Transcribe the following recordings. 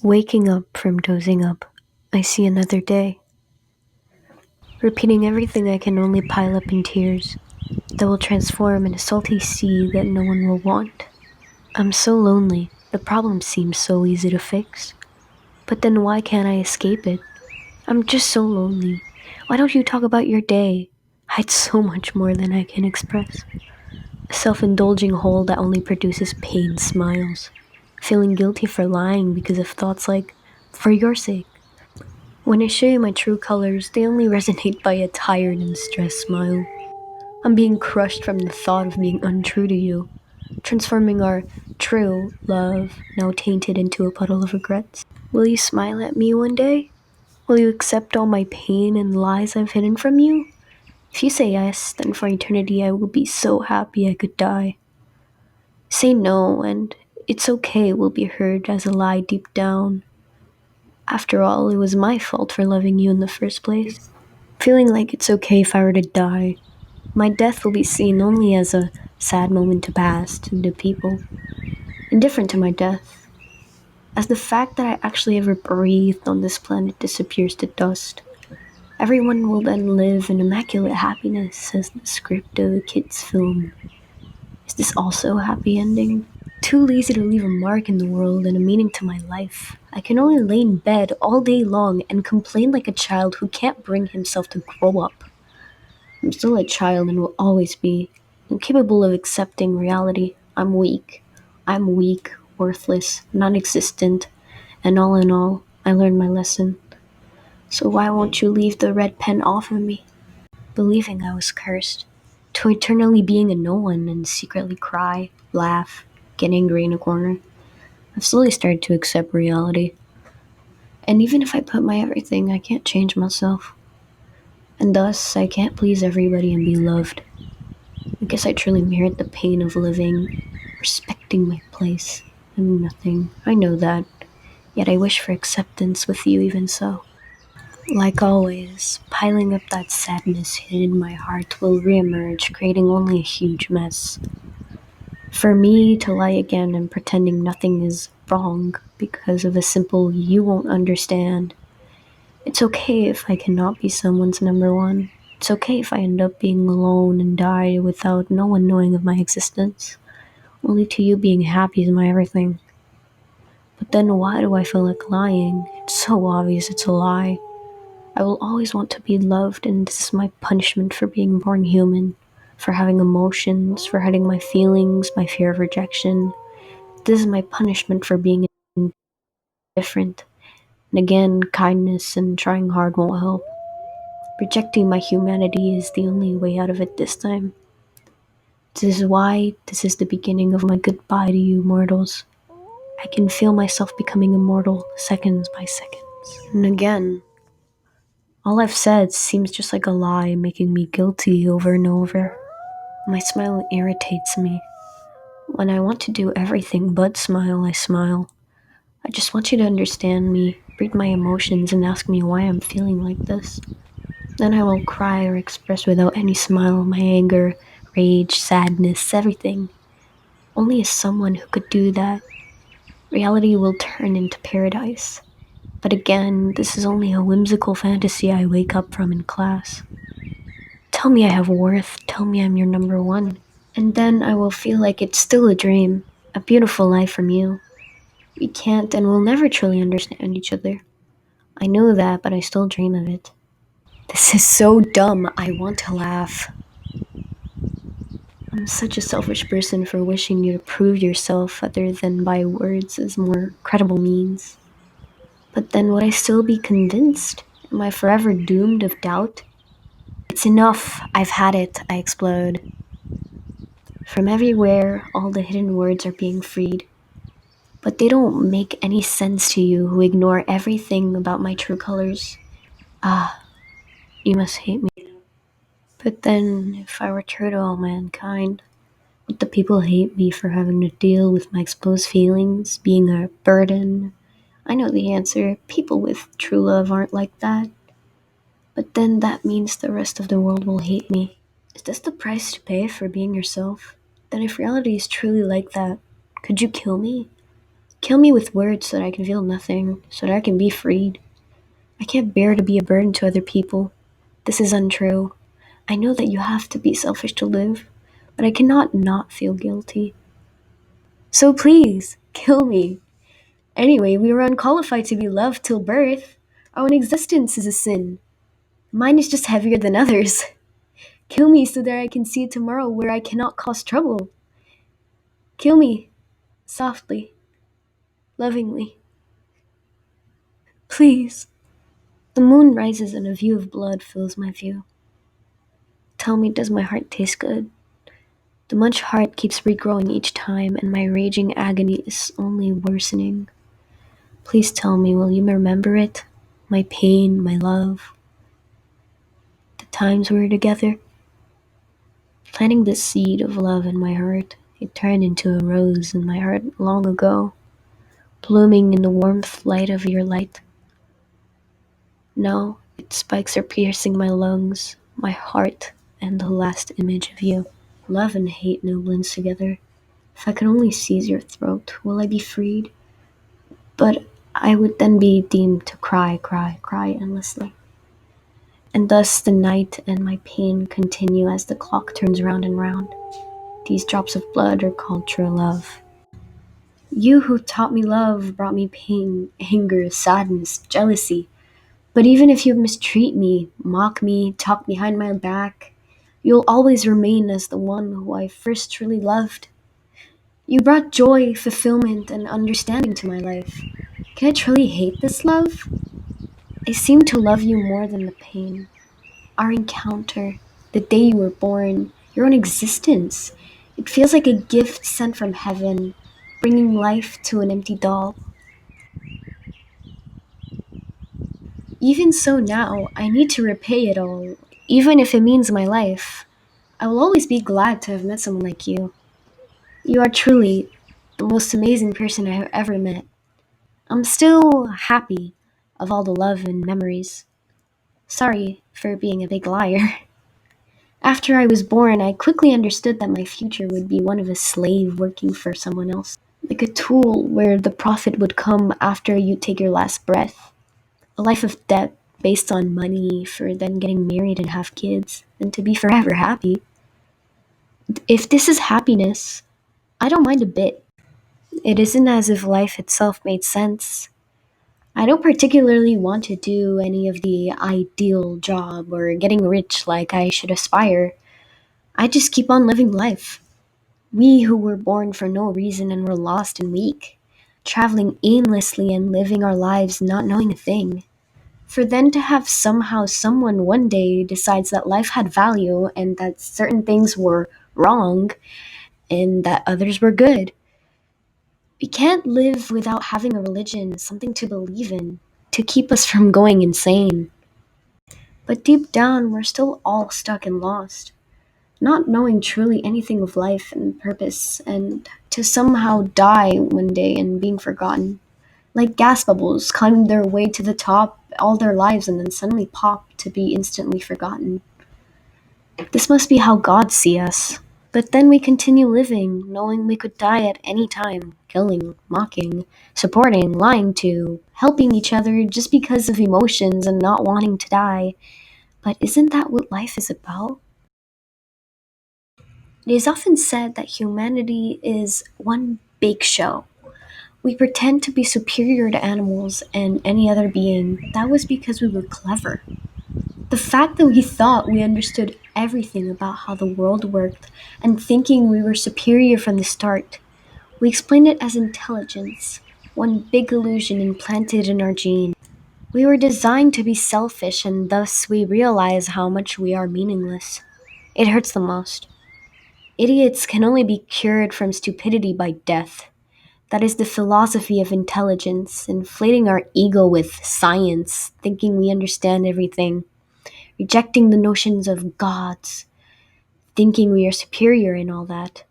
Waking up from dozing up, I see another day, repeating everything I can only pile up in tears that will transform in a salty sea that no one will want. I'm so lonely, the problem seems so easy to fix. But then why can't I escape it? I'm just so lonely. Why don't you talk about your day? Hide so much more than I can express. A self-indulging hole that only produces pain smiles. Feeling guilty for lying because of thoughts like, for your sake. When I show you my true colors, they only resonate by a tired and stressed smile. I'm being crushed from the thought of being untrue to you, transforming our true love now tainted into a puddle of regrets. Will you smile at me one day? Will you accept all my pain and lies I've hidden from you? If you say yes, then for eternity I will be so happy I could die. Say no, and it's okay will be heard as a lie deep down. After all, it was my fault for loving you in the first place. Feeling like it's okay if I were to die. My death will be seen only as a sad moment to pass to the people, indifferent to my death, as the fact that I actually ever breathed on this planet disappears to dust. Everyone will then live in immaculate happiness as the script of a kid's film. Is this also a happy ending? Too lazy to leave a mark in the world and a meaning to my life. I can only lay in bed all day long and complain like a child who can't bring himself to grow up. I'm still a child and will always be, incapable of accepting reality. I'm weak. I'm weak, worthless, non existent, and all in all, I learned my lesson. So why won't you leave the red pen off of me? Believing I was cursed, to eternally being a no one and secretly cry, laugh, get angry in a corner. I've slowly started to accept reality. And even if I put my everything, I can't change myself. And thus, I can't please everybody and be loved. I guess I truly merit the pain of living, respecting my place. I'm nothing. I know that. Yet I wish for acceptance with you even so. Like always, piling up that sadness hidden in my heart will reemerge, creating only a huge mess. For me to lie again and pretending nothing is wrong because of a simple you won't understand. It's okay if I cannot be someone's number one. It's okay if I end up being alone and die without no one knowing of my existence. Only to you being happy is my everything. But then why do I feel like lying? It's so obvious it's a lie. I will always want to be loved, and this is my punishment for being born human, for having emotions, for hiding my feelings, my fear of rejection. This is my punishment for being indifferent. And again, kindness and trying hard won't help. Rejecting my humanity is the only way out of it this time. This is why this is the beginning of my goodbye to you, mortals. I can feel myself becoming immortal seconds by seconds. And again, all I've said seems just like a lie, making me guilty over and over. My smile irritates me. When I want to do everything but smile, I smile. I just want you to understand me, read my emotions, and ask me why I'm feeling like this. Then I will cry or express without any smile my anger, rage, sadness, everything. Only as someone who could do that, reality will turn into paradise. But again, this is only a whimsical fantasy I wake up from in class. Tell me I have worth, tell me I'm your number one. And then I will feel like it's still a dream, a beautiful life from you. We can't and will never truly understand each other. I know that, but I still dream of it. This is so dumb, I want to laugh. I'm such a selfish person for wishing you to prove yourself other than by words as more credible means. But then would I still be convinced? Am I forever doomed of doubt? It's enough, I've had it, I explode. From everywhere, all the hidden words are being freed. But they don't make any sense to you who ignore everything about my true colors. Ah, you must hate me. But then, if I were true to all mankind, would the people hate me for having to deal with my exposed feelings, being a burden? I know the answer. People with true love aren't like that. But then that means the rest of the world will hate me. Is this the price to pay for being yourself? Then if reality is truly like that, could you kill me? Kill me with words so that I can feel nothing, so that I can be freed. I can't bear to be a burden to other people. This is untrue. I know that you have to be selfish to live, but I cannot not feel guilty. So please, kill me. Anyway, we were unqualified to be loved till birth. Our own existence is a sin. Mine is just heavier than others. Kill me so that I can see tomorrow where I cannot cause trouble. Kill me, softly, lovingly. Please. The moon rises and a view of blood fills my view. Tell me, does my heart taste good? The much heart keeps regrowing each time, and my raging agony is only worsening. Please tell me, will you remember it? My pain, my love, the times we were together? Planting the seed of love in my heart, it turned into a rose in my heart long ago, blooming in the warmth light of your light. Now, its spikes are piercing my lungs, my heart, and the last image of you. Love and hate no blends together. If I could only seize your throat, will I be freed? But I would then be deemed to cry, cry, cry endlessly. And thus the night and my pain continue as the clock turns round and round. These drops of blood are called true love. You who taught me love brought me pain, anger, sadness, jealousy. But even if you mistreat me, mock me, talk behind my back, you'll always remain as the one who I first truly loved. You brought joy, fulfillment, and understanding to my life. Can I truly hate this love? I seem to love you more than the pain. Our encounter, the day you were born, your own existence. It feels like a gift sent from heaven, bringing life to an empty doll. Even so now, I need to repay it all, even if it means my life. I will always be glad to have met someone like you. You are truly the most amazing person I have ever met. I'm still happy of all the love and memories. Sorry for being a big liar. After I was born, I quickly understood that my future would be one of a slave working for someone else, like a tool where the profit would come after you take your last breath. A life of debt based on money for then getting married and have kids, and to be forever happy. If this is happiness, I don't mind a bit. It isn't as if life itself made sense. I don't particularly want to do any of the ideal job or getting rich like I should aspire. I just keep on living life. We who were born for no reason and were lost and weak, traveling aimlessly and living our lives not knowing a thing. For then to have somehow someone one day decides that life had value and that certain things were wrong and that others were good. We can't live without having a religion, something to believe in, to keep us from going insane. But deep down, we're still all stuck and lost, not knowing truly anything of life and purpose, and to somehow die one day and being forgotten. Like gas bubbles climbing their way to the top all their lives and then suddenly pop to be instantly forgotten. This must be how God see us. But then we continue living, knowing we could die at any time, killing, mocking, supporting, lying to, helping each other just because of emotions and not wanting to die. But isn't that what life is about? It is often said that humanity is one big show. We pretend to be superior to animals and any other being. That was because we were clever. The fact that we thought we understood everything about how the world worked and thinking we were superior from the start, we explained it as intelligence, one big illusion implanted in our genes. We were designed to be selfish and thus we realize how much we are meaningless. It hurts the most. Idiots can only be cured from stupidity by death. That is the philosophy of intelligence, inflating our ego with science, thinking we understand everything, rejecting the notions of gods, thinking we are superior and all that.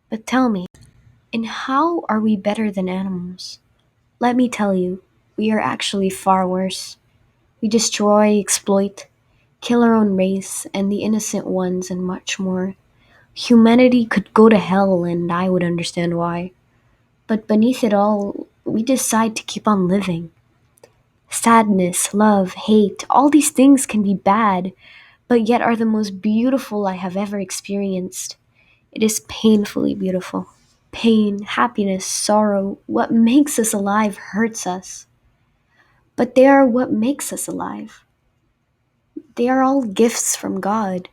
But tell me, in how are we better than animals? Let me tell you, we are actually far worse. We destroy, exploit, kill our own race and the innocent ones and much more. Humanity could go to hell and I would understand why. But beneath it all, we decide to keep on living. Sadness, love, hate, all these things can be bad, but yet are the most beautiful I have ever experienced. It is painfully beautiful. Pain, happiness, sorrow, what makes us alive hurts us. But they are what makes us alive. They are all gifts from God.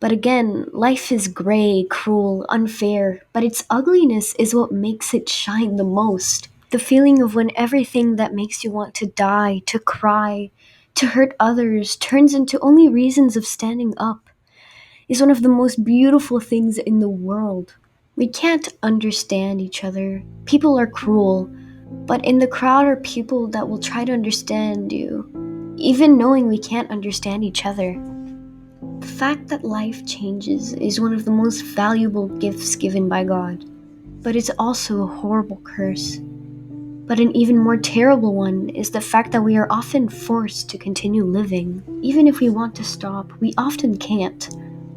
But again, life is gray, cruel, unfair, but its ugliness is what makes it shine the most. The feeling of when everything that makes you want to die, to cry, to hurt others turns into only reasons of standing up is one of the most beautiful things in the world. We can't understand each other. People are cruel, but in the crowd are people that will try to understand you, even knowing we can't understand each other. The fact that life changes is one of the most valuable gifts given by God, but it's also a horrible curse. But an even more terrible one is the fact that we are often forced to continue living. Even if we want to stop, we often can't.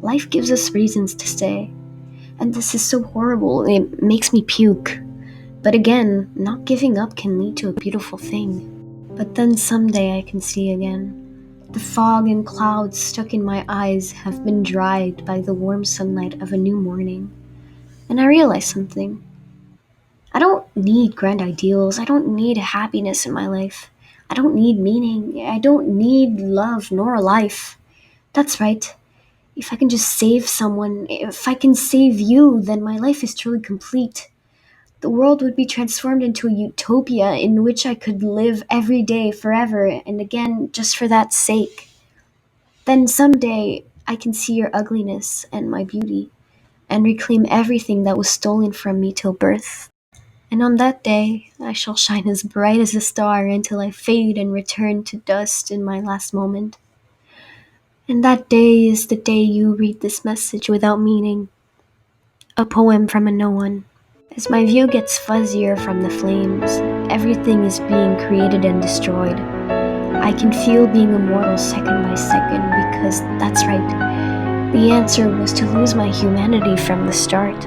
Life gives us reasons to stay. And this is so horrible, it makes me puke. But again, not giving up can lead to a beautiful thing. But then someday I can see again. The fog and clouds stuck in my eyes have been dried by the warm sunlight of a new morning. And I realize something. I don't need grand ideals. I don't need happiness in my life. I don't need meaning. I don't need love nor a life. That's right. If I can just save someone, if I can save you, then my life is truly complete. The world would be transformed into a utopia in which I could live every day forever and again just for that sake. Then someday I can see your ugliness and my beauty and reclaim everything that was stolen from me till birth. And on that day, I shall shine as bright as a star until I fade and return to dust in my last moment. And that day is the day you read this message without meaning, a poem from a no one. As my view gets fuzzier from the flames, everything is being created and destroyed. I can feel being immortal second by second because that's right. The answer was to lose my humanity from the start.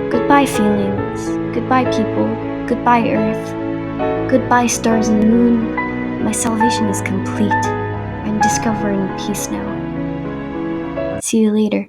Goodbye feelings, goodbye people, goodbye earth, goodbye stars and moon. My salvation is complete. I'm discovering peace now. See you later.